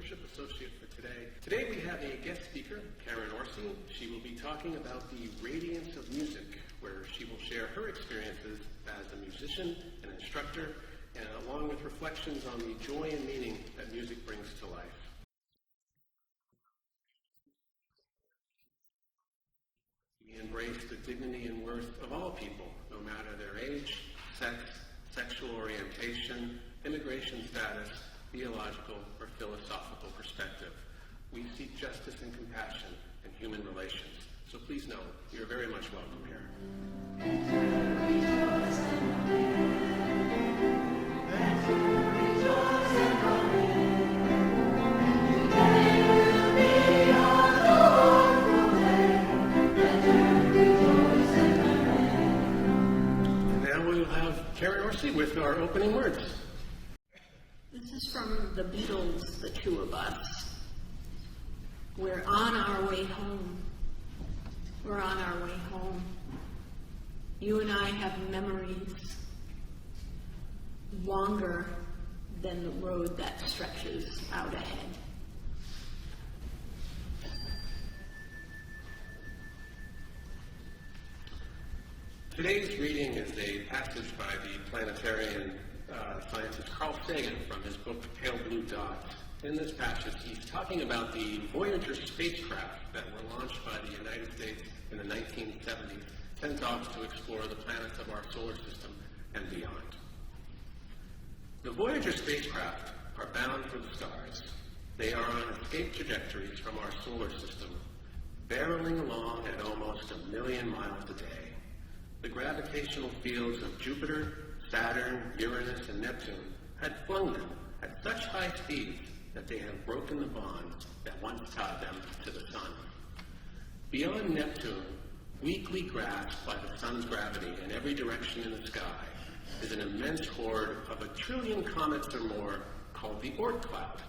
Membership Associate for today. Today we have a guest speaker, Karen Orsi. She will be talking about the Radiance of music, where she will share her experiences as a musician and instructor, and along with reflections on the joy and meaning that music brings to life. We embrace the dignity and worth of all people, no matter their age, sex, sexual orientation, immigration status, theological or philosophical perspective. We seek justice and compassion in human relations. So please know, you're very much welcome here. And now we'll have Karen Orsi with our opening words. This is from the Beatles, The Two of Us. We're on our way home. We're on our way home. You and I have memories longer than the road that stretches out ahead. Today's reading is a passage by the planetarian scientist Carl Sagan from his book Pale Blue Dot. In this passage, he's talking about the Voyager spacecraft that were launched by the United States in the 1970s, sent off to explore the planets of our solar system and beyond. The Voyager spacecraft are bound for the stars. They are on escape trajectories from our solar system, barreling along at almost 1 million miles a day. The gravitational fields of Jupiter, Saturn, Uranus, and Neptune had flung them at such high speeds that they have broken the bonds that once tied them to the sun. Beyond Neptune, weakly grasped by the sun's gravity in every direction in the sky, is an immense horde of 1 trillion comets or more called the Oort cloud.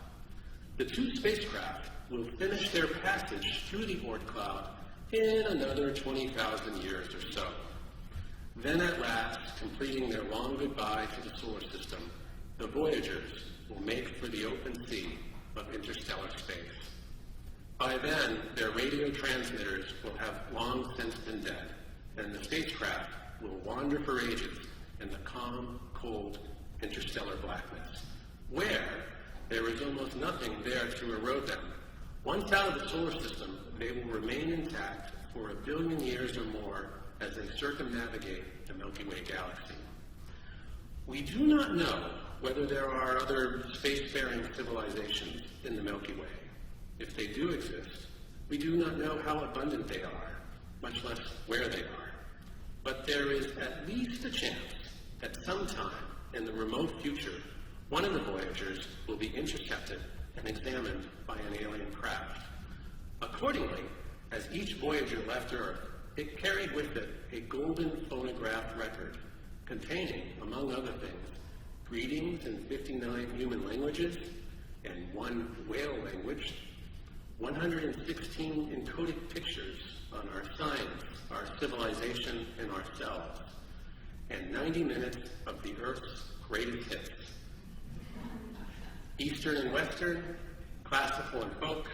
The two spacecraft will finish their passage through the Oort cloud in another 20,000 years or so. Then at last, completing their long goodbye to the solar system, the Voyagers will make for the open sea of interstellar space. By then, their radio transmitters will have long since been dead, and the spacecraft will wander for ages in the calm, cold, interstellar blackness, where there is almost nothing there to erode them. Once out of the solar system, they will remain intact for 1 billion years or more as they circumnavigate the Milky Way galaxy. We do not know whether there are other spacefaring civilizations in the Milky Way. If they do exist, we do not know how abundant they are, much less where they are. But there is at least a chance that sometime in the remote future, one of the Voyagers will be intercepted and examined by an alien craft. Accordingly, as each Voyager left Earth, it carried with it a golden phonograph record containing, among other things, greetings in 59 human languages and 1 whale language, 116 encoded pictures on our science, our civilization, and ourselves, and 90 minutes of the Earth's greatest hits. Eastern and Western, classical and folk,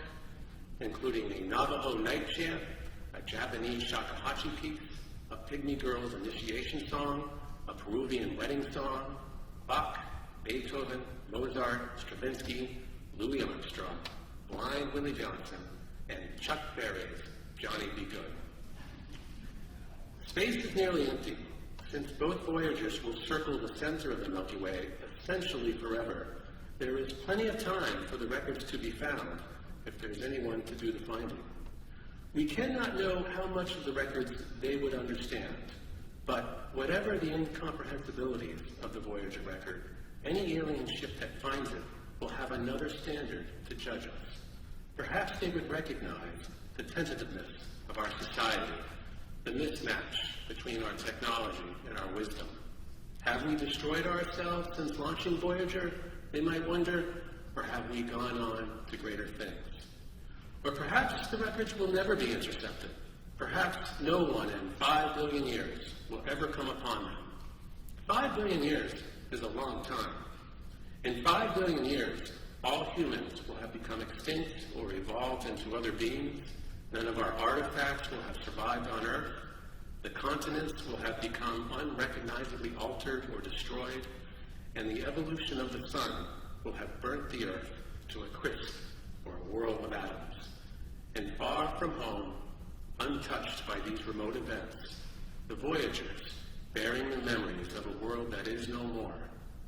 including a Navajo night chant, a Japanese shakuhachi piece, a Pygmy girl's initiation song, a Peruvian wedding song, Bach, Beethoven, Mozart, Stravinsky, Louis Armstrong, Blind Willie Johnson, and Chuck Berry's Johnny B. Good. Space is nearly empty, since both Voyagers will circle the center of the Milky Way essentially forever. There is plenty of time for the records to be found if there's anyone to do the finding. We cannot know how much of the records they would understand, but whatever the incomprehensibilities of the Voyager record, any alien ship that finds it will have another standard to judge us. Perhaps they would recognize the tentativeness of our society, the mismatch between our technology and our wisdom. Have we destroyed ourselves since launching Voyager? They might wonder, or have we gone on to greater things? Or perhaps the records will never be intercepted. Perhaps no one in 5 billion years will ever come upon them. 5 billion years is a long time. In 5 billion years, All humans will have become extinct or evolved into other beings. None of our artifacts will have survived on Earth. The continents will have become unrecognizably altered or destroyed, and the evolution of the sun will have burnt the Earth to a crisp or a whirl of atoms. And far from home, untouched by these remote events, the voyagers, bearing the memories of a world that is no more,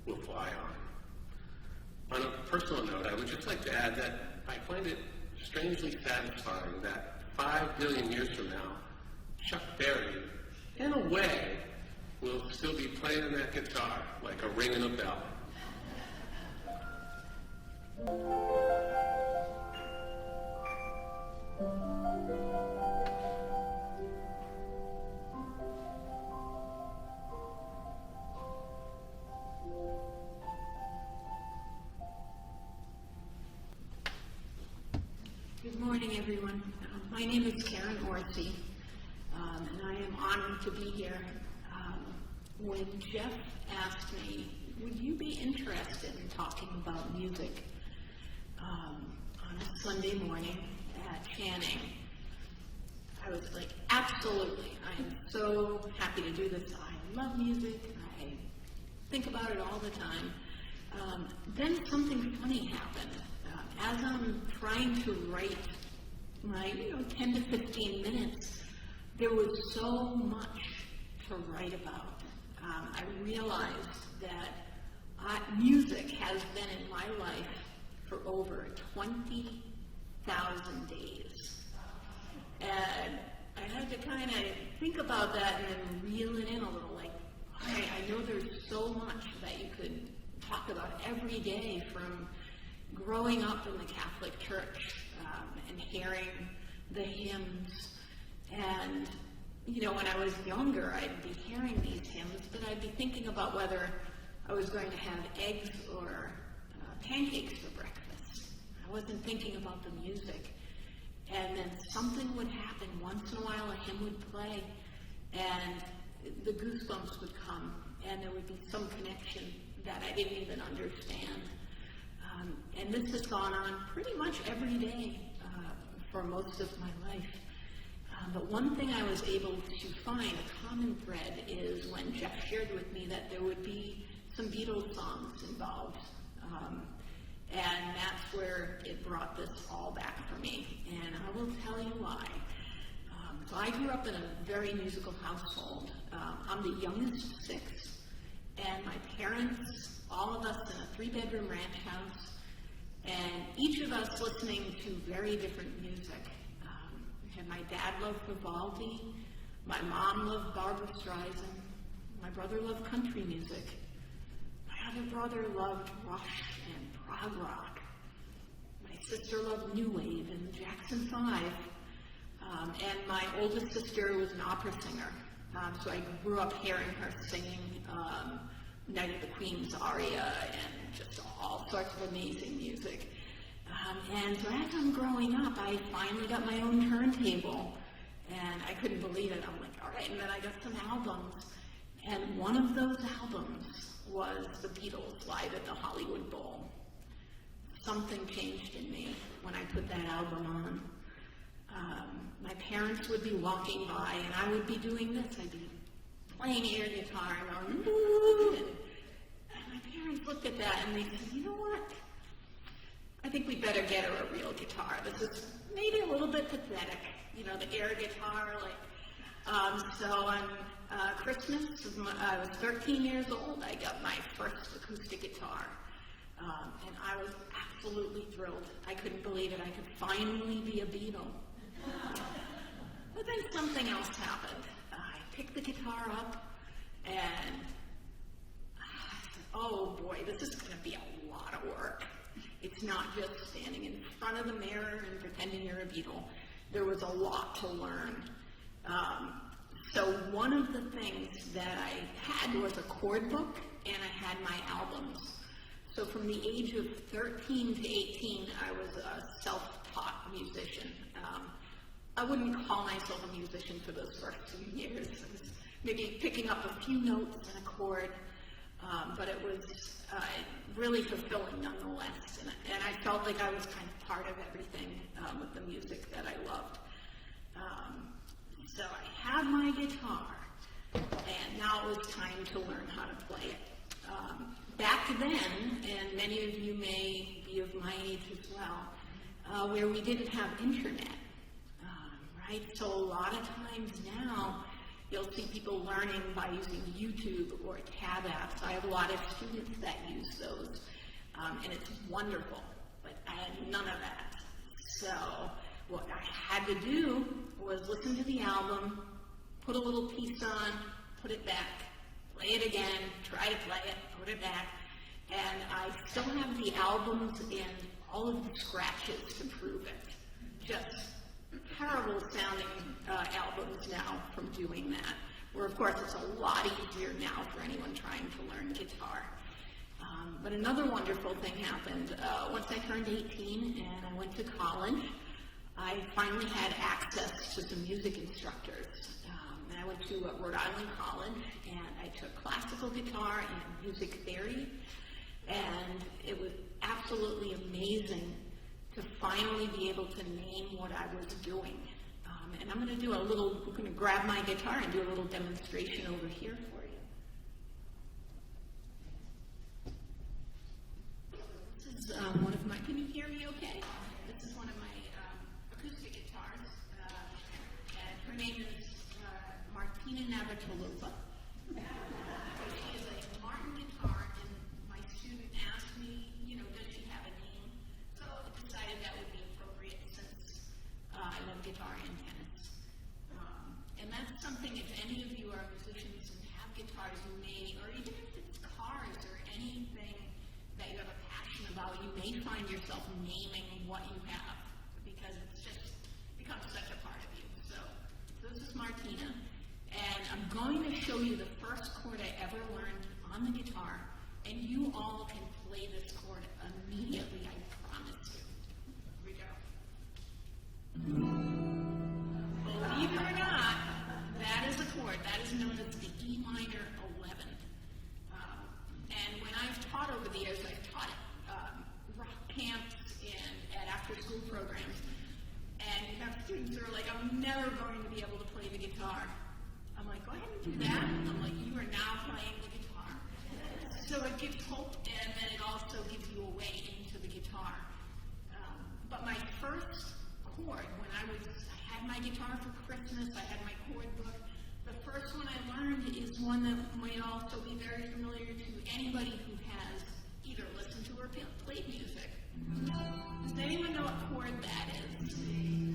will fly on. On a personal note, I would just like to add that I find it strangely satisfying that 5 billion years from now, Chuck Berry, in a way, will still be playing that guitar like a ring in a bell. Good morning, everyone. My name is Karen Orsi, and I am honored to be here. When Jeff asked me, would you be interested in talking about music on a Sunday morning at Channing, I was like, absolutely. I am so happy to do this. I love music. I think about it all the time. Then something funny happened. As I'm trying to write my 10 to 15 minutes, there was so much to write about. I realized that music has been in my life for over 20,000 days. And I had to kind of think about that and then reel it in a little. Like, I know there's so much that you could talk about every day, from growing up in the Catholic Church and hearing the hymns. And, when I was younger, I'd be hearing these hymns, but I'd be thinking about whether I was going to have eggs or pancakes for breakfast. I wasn't thinking about the music. And then something would happen. Once in a while, a hymn would play, and the goosebumps would come, and there would be some connection that I didn't even understand. And this has gone on pretty much every day for most of my life. But one thing I was able to find, a common thread, is when Jeff shared with me that there would be some Beatles songs involved. And that's where it brought this all back for me. And I will tell you why. So I grew up in a very musical household. I'm the youngest of 6. And my parents, all of us in a 3-bedroom ranch house, and each of us listening to very different music. And my dad loved Vivaldi, my mom loved Barbra Streisand, my brother loved country music, my other brother loved Rush and prog rock, my sister loved New Wave and Jackson 5, and my oldest sister was an opera singer. So I grew up hearing her singing Night of the Queen's aria and just all sorts of amazing music. And so as I'm growing up, I finally got my own turntable, and I couldn't believe it. I'm like, all right, and then I got some albums. And one of those albums was the Beatles live at the Hollywood Bowl. Something changed in me when I put that album on. My parents would be walking by, and I would be doing this. I'd be playing air guitar and going, woo, and my parents looked at that and they said, you know what? I think we better get her a real guitar. This is maybe a little bit pathetic, the air guitar. So on Christmas, I was 13 years old, I got my first acoustic guitar. And I was absolutely thrilled. I couldn't believe it. I could finally be a Beatle. But then something else happened. I picked the guitar up, and oh boy, this is going to be a lot of work. It's not just standing in front of the mirror and pretending you're a Beatle. There was a lot to learn. So one of the things that I had was a chord book, and I had my albums. So from the age of 13 to 18, I was a self-taught musician. I wouldn't call myself a musician for those first few years. I was maybe picking up a few notes and a chord. but it was really fulfilling nonetheless, and I felt like I was kind of part of everything with the music that I loved. So I had my guitar, and now it was time to learn how to play it. Back then, and many of you may be of my age as well, where we didn't have internet, right? So a lot of times now, you'll see people learning by using YouTube or tab apps. I have a lot of students that use those, and it's wonderful, but I had none of that. So what I had to do was listen to the album, put a little piece on, put it back, play it again, try to play it, put it back, and I still have the albums and all of the scratches to prove it. Just terrible sounding albums now from doing that, where of course it's a lot easier now for anyone trying to learn guitar. But another wonderful thing happened. Once I turned 18 and I went to college, I finally had access to some music instructors. And I went to Rhode Island College, and I took classical guitar and music theory, and it was absolutely amazing to finally be able to name what I was doing. And I'm going to grab my guitar and do a little demonstration over here for you. This is one of my, can you hear me okay? This is one of my acoustic guitars. And her name is Martina Navratilova. She is a Martin guitar, and my student asked me, does she have a name? So I decided that would be appropriate since I love guitar and tennis. And that's something, if any of you are musicians and have guitars, you may, or even if it's cars or anything that you have a passion about, you may find yourself naming what you have because it's just becomes such a part of you. So this is Martina, and I'm going to show you the first chord I ever learned on the guitar, and you all can play this chord immediately, I promise you. Here we go. Believe it or not, that is a chord. That is known as the E minor 11. And when I've taught over the years, I've taught rock camps and at after-school programs. And you have students who are like, I'm never going to be able to play the guitar. I'm like, go ahead and do that. I'm like, you are now playing the guitar. So it gives hope, and then it also gives you a way into the guitar. But my first chord, when I had my guitar for Christmas, I had my chord book. The first one I learned is one that might also be very familiar to anybody who has either listened to or played music. Does anyone know what chord that is?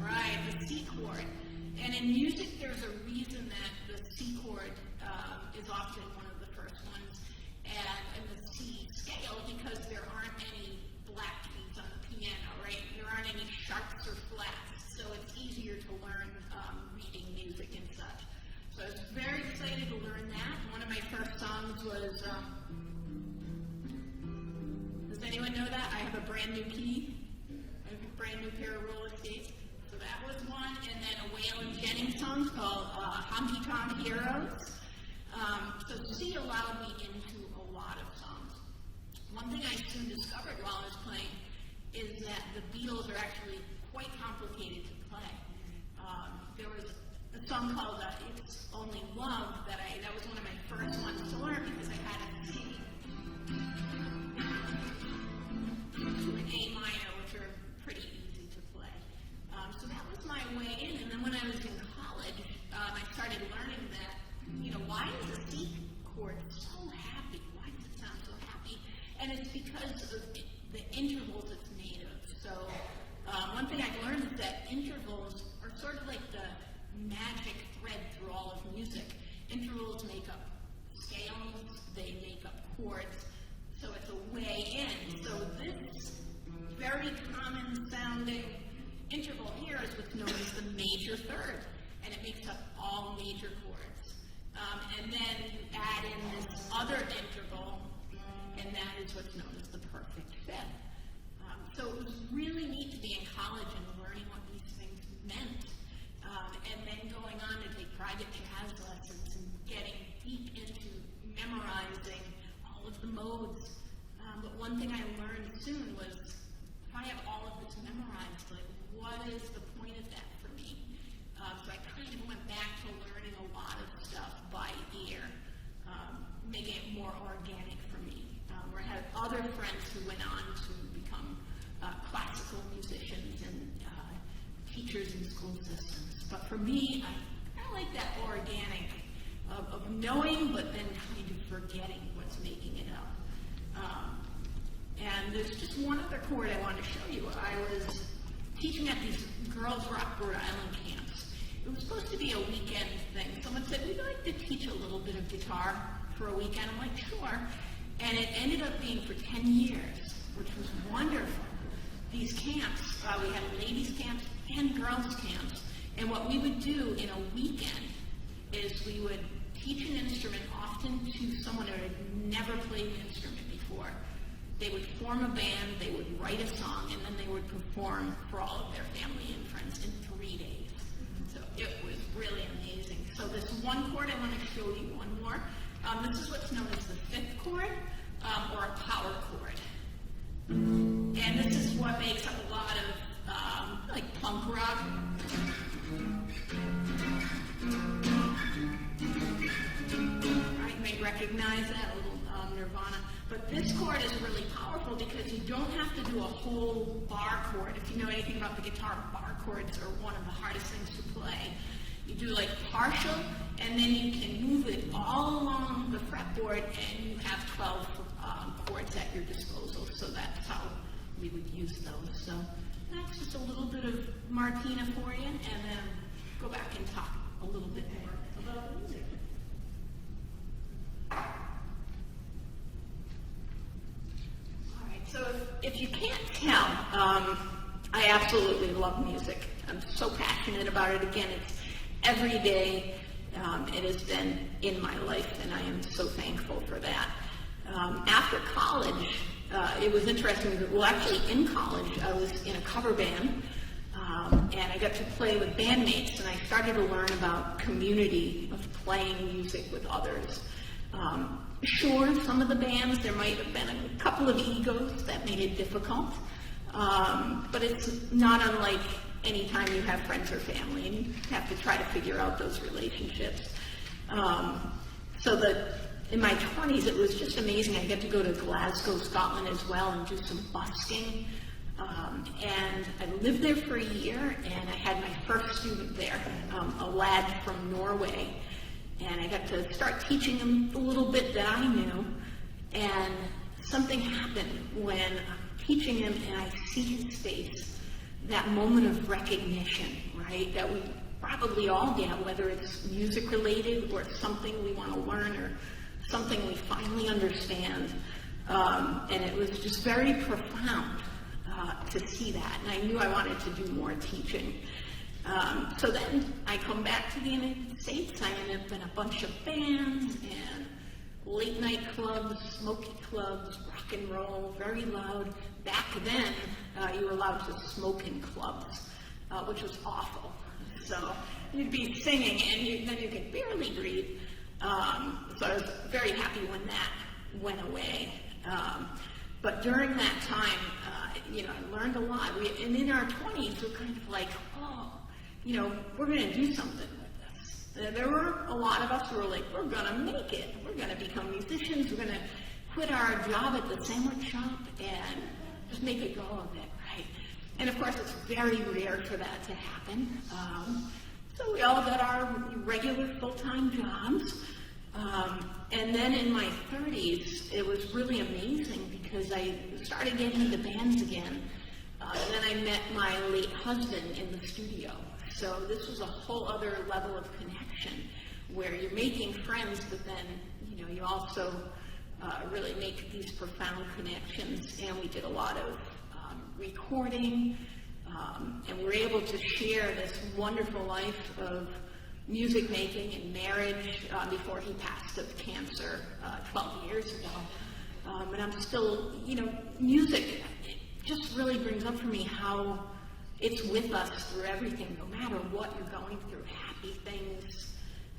Right, the C chord. And in music, there's a reason that the C chord is often one of the first ones, and in the C scale, because there aren't any black keys on the piano, right? There aren't any sharps or flats, so it's easier to learn reading music and such. So I was very excited to learn that. One of my first songs was, does anyone know that? I have a brand new key. I have a brand new pair of roller skates. So that was one, and then a Waylon Jennings song called Honky Tonk Heroes. So C allowed me into a lot of songs. One thing I soon discovered while I was playing is that the Beatles are actually quite complicated to play. There was a song called It's Only Love that was one of my first ones to learn because I had a C to an A minor, which are pretty easy to play. So that was my way in, and then when I was in college, I started learning that, why is the C chord so happy? Why does it sound so happy? And it's because of the intervals it's made of. So one thing I've learned is that intervals are sort of like the magic thread through all of music. Intervals make up scales, they make up chords, so it's a way in. So this very common sounding interval here is what's known as the major third, and it makes up all major chords. And then you add in this other interval, and that is what's known as the perfect fifth. So it was really neat to be in college and learning what these things meant, and then going on to take private jazz lessons and getting deep into memorizing all modes. But one thing I learned soon was if I have all of this memorized, like, what is the point of that for me? So I kind of went back to learning a lot of stuff by ear, making it more organic for me. Where I had other friends who went on to become classical musicians and teachers in school systems. But for me, I kind of like that organic of knowing, but then kind of forgetting what's making it up. And there's just one other chord I want to show you. I was teaching at these Girls Rock Rhode Island camps. It was supposed to be a weekend thing. Someone said, we'd like to teach a little bit of guitar for a weekend. I'm like, sure. And it ended up being for 10 years, which was wonderful. These camps, we had ladies' camps and girls' camps. And what we would do in a weekend is we would teach an instrument, often to someone who had never played an instrument before. They would form a band, they would write a song, and then they would perform for all of their family and friends in 3 days. So it was really amazing. So this one chord, I want to show you one more. This is what's known as the fifth chord, or a power chord. And this is what makes up a lot of like punk rock. You may recognize that, a little Nirvana. But this chord is really powerful because you don't have to do a whole bar chord. If you know anything about the guitar, bar chords are one of the hardest things to play. You do like partial, and then you can move it all along the fretboard, and you have 12 chords at your disposal. So that's how we would use those. So that's just a little bit of Martina for you, and then go back and talk a little bit more about music. All right, so if you can't tell, I absolutely love music. I'm so passionate about it. Again, it's every day. It has been in my life, and I am so thankful for that. After college, it was interesting. Well, actually, in college, I was in a cover band, and I got to play with bandmates, and I started to learn about community of playing music with others. Sure, some of the bands, there might have been a couple of egos that made it difficult, but it's not unlike any time you have friends or family, and you have to try to figure out those relationships. So that in my 20s, it was just amazing. I got to go to Glasgow, Scotland as well and do some busking. And I lived there for a year, and I had my first student there, a lad from Norway. And I got to start teaching him the little bit that I knew. And something happened when I'm teaching him and I see his face, that moment of recognition, right, that we probably all get, whether it's music related or it's something we want to learn or something we finally understand. And it was just very profound to see that. And I knew I wanted to do more teaching. So then I come back to the United States. I ended up in a bunch of bands and late night clubs, smoky clubs, rock and roll, very loud. Back then, you were allowed to smoke in clubs, which was awful. So you'd be singing and then you could barely breathe. So I was very happy when that went away. But during that time, I learned a lot. And in our 20s, we're kind of like, we're going to do something with this. There were a lot of us who were like, we're going to make it. We're going to become musicians. We're going to quit our job at the sandwich shop and just make a go of it, right? And of course, it's very rare for that to happen. So we all got our regular full-time jobs. And then in my 30s, it was really amazing because I started getting into bands again. And then I met my late husband in the studio. So this was a whole other level of connection where you're making friends, but then, you also really make these profound connections. And we did a lot of recording, and we were able to share this wonderful life of music making and marriage before he passed of cancer 12 years ago. And I'm still, music, it just really brings up for me how it's with us through everything, no matter what you're going through, happy things,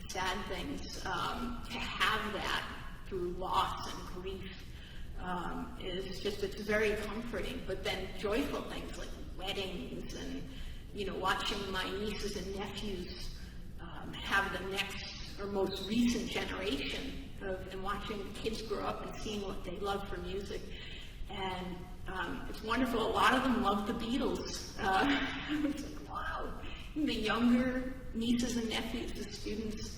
sad things, to have that through loss and grief. is just, it's very comforting. But then joyful things like weddings and, watching my nieces and nephews have the next or most recent generation and watching the kids grow up and seeing what they love for music. And it's wonderful. A lot of them love the Beatles. It's like, wow. The younger nieces and nephews, the students,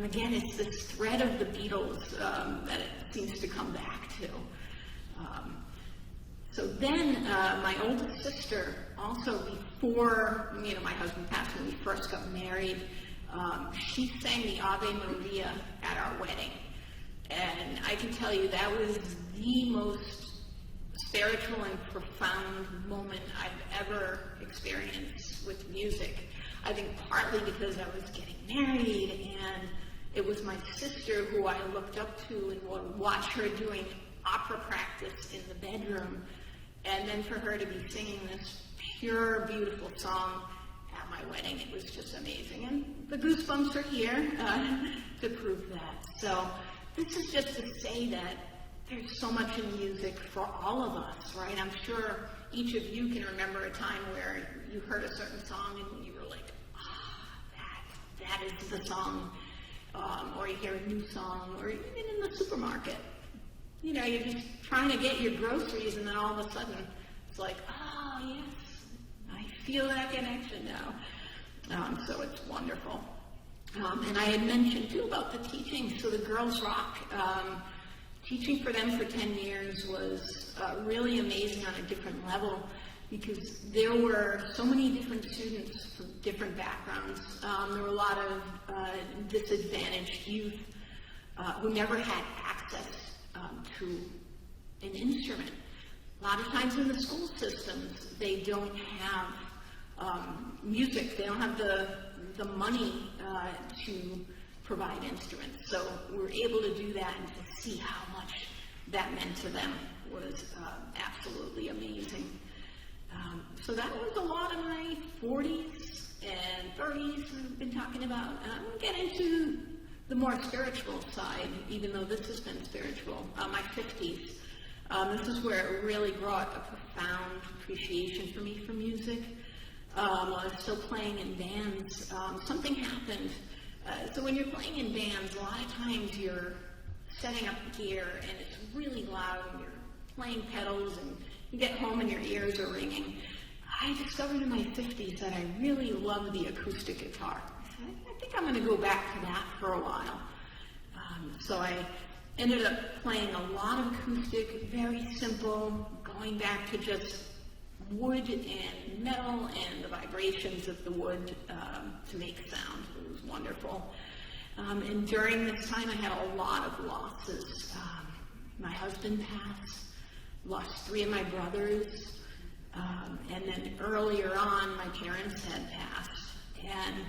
again, it's this thread of the Beatles that it seems to come back to. So then my oldest sister, also before my husband passed when we first got married, she sang the Ave Maria at our wedding. And I can tell you that was the most spiritual and profound moment I've ever experienced with music. I think partly because I was getting married and it was my sister who I looked up to and would watch her doing opera practice in the bedroom, and then for her to be singing this pure, beautiful song at my wedding, it was just amazing. And the goosebumps are here to prove that. So this is just to say that there's so much in music for all of us, right? I'm sure each of you can remember a time where you heard a certain song and you were like, that is the song. Or you hear a new song, or even in the supermarket. You're just trying to get your groceries, and then all of a sudden, it's like, oh, yes, I feel that connection now. So it's wonderful. And I had mentioned, too, about the teaching. So the Girls Rock, teaching for them for 10 years was really amazing on a different level, because there were so many different students from different backgrounds. There were a lot of disadvantaged youth who never had access to an instrument. A lot of times in the school systems, they don't have music. They don't have the money to provide instruments. So we were able to do that and to see how much that meant to them was absolutely amazing. So that was a lot of my 40s and 30s we've been talking about. We'll get into the more spiritual side, even though this has been spiritual. My 50s. This is where it really brought a profound appreciation for me for music. While I was still playing in bands, something happened. So when you're playing in bands, a lot of times you're setting up gear and it's really loud and you're playing pedals and you get home and your ears are ringing. I discovered in my 50s that I really love the acoustic guitar. I think I'm going to go back to that for a while. So I ended up playing a lot of acoustic, very simple, going back to just wood and metal and the vibrations of the wood to make sound. It was wonderful. And during this time I had a lot of losses. My husband passed. Lost 3 of my brothers, and then earlier on, my parents had passed. And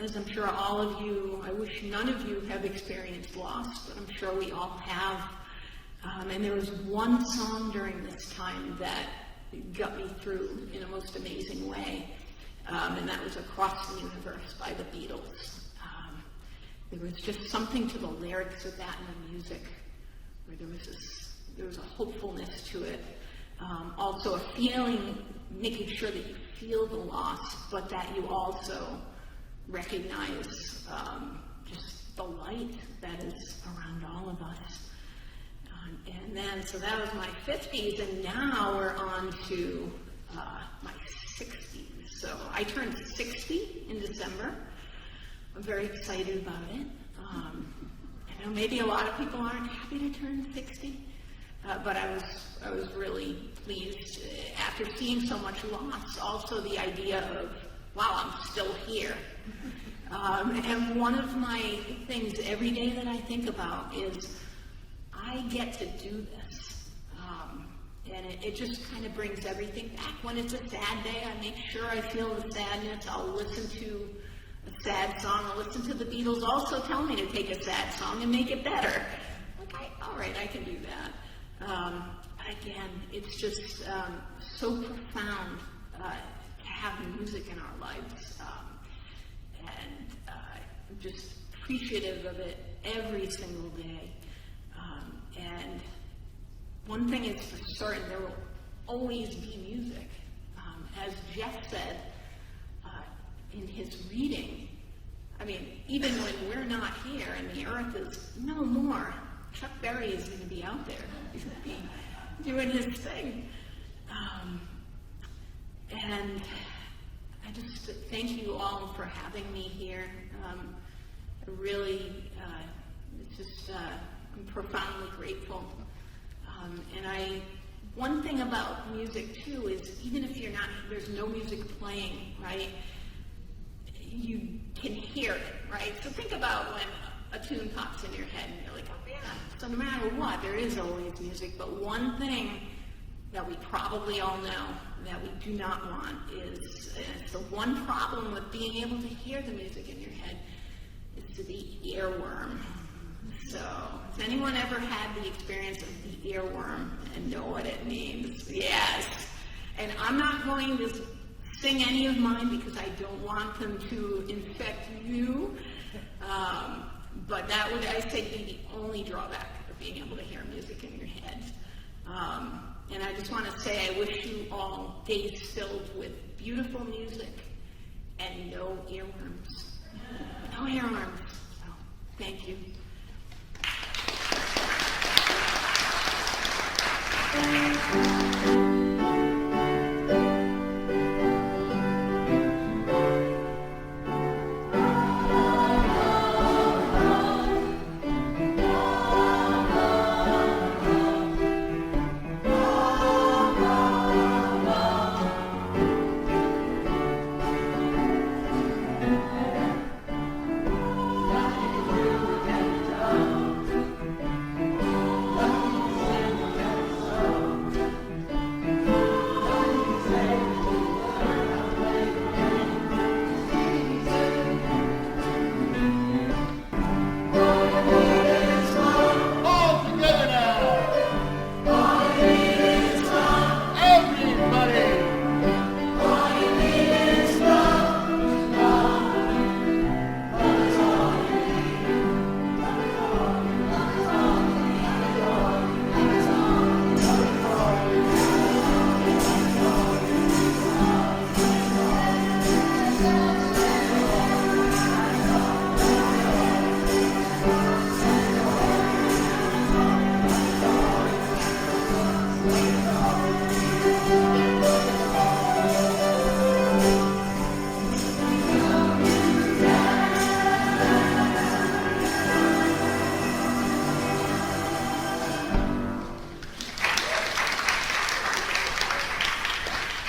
as I'm sure all of you, I wish none of you have experienced loss, but I'm sure we all have. And there was one song during this time that got me through in a most amazing way, and that was "Across the Universe" by the Beatles. There was just something to the lyrics of that and the music, where there was a hopefulness to it. Also a feeling, making sure that you feel the loss, but that you also recognize just the light that is around all of us. And then, so that was my 50s, and now we're on to my 60s. So I turned 60 in December. I'm very excited about it. I know maybe a lot of people aren't happy to turn 60. But I was really pleased after seeing so much loss. Also the idea of, wow, I'm still here. And one of my things every day that I think about is I get to do this. And it just kind of brings everything back. When it's a sad day, I make sure I feel the sadness. I'll listen to a sad song. I'll listen to the Beatles also tell me to take a sad song and make it better. Okay, all right, I can do that. Again, it's just so profound to have music in our lives, and I'm just appreciative of it every single day. And one thing is for certain, there will always be music. As Jeff said in his reading, I mean, even when we're not here and the earth is no more, Chuck Berry is going to be out there. He's going to be doing his thing. And I just thank you all for having me here. I really, I'm profoundly grateful. One thing about music too is even if there's no music playing, right? You can hear it, right? So think about when a tune pops in your head and you're like, oh yeah. So no matter what, there is always music. But one thing that we probably all know that we do not want is, it's the one problem with being able to hear the music in your head, is the earworm. So, has anyone ever had the experience of the earworm and know what it means? Yes. And I'm not going to sing any of mine because I don't want them to infect you. But that would, I say, be the only drawback of being able to hear music in your head. And I just want to say I wish you all days filled with beautiful music and no earworms. No earworms. So, thank you.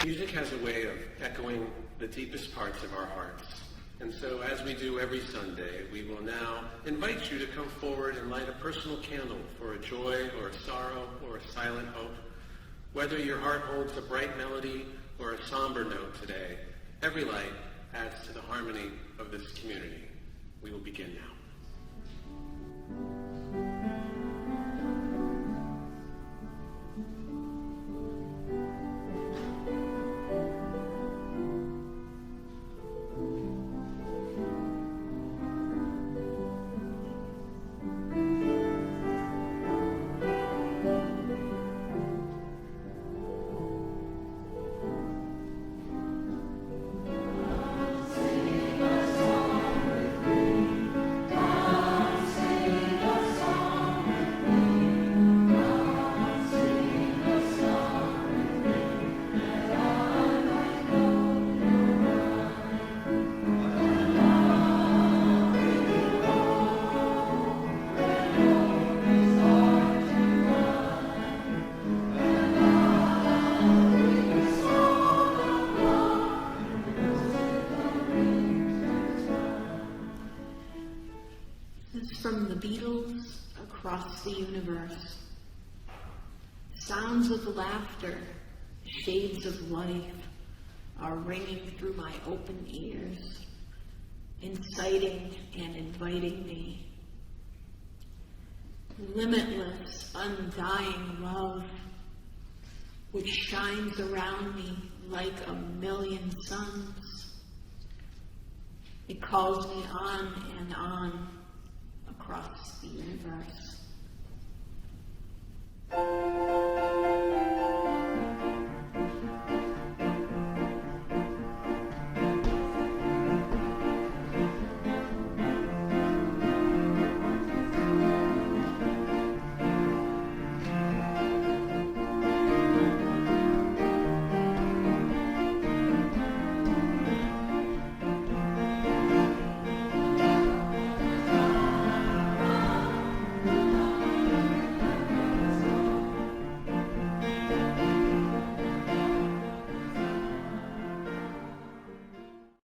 Music has a way of echoing the deepest parts of our hearts. And so as we do every Sunday, we will now invite you to come forward and light a personal candle for a joy or a sorrow or a silent hope. Whether your heart holds a bright melody or a somber note today, every light adds to the harmony of this community. We will begin now. From the Beatles across the universe. Sounds of laughter, shades of life are ringing through my open ears, inciting and inviting me. Limitless, undying love, which shines around me like a million suns. It calls me on and on across the universe.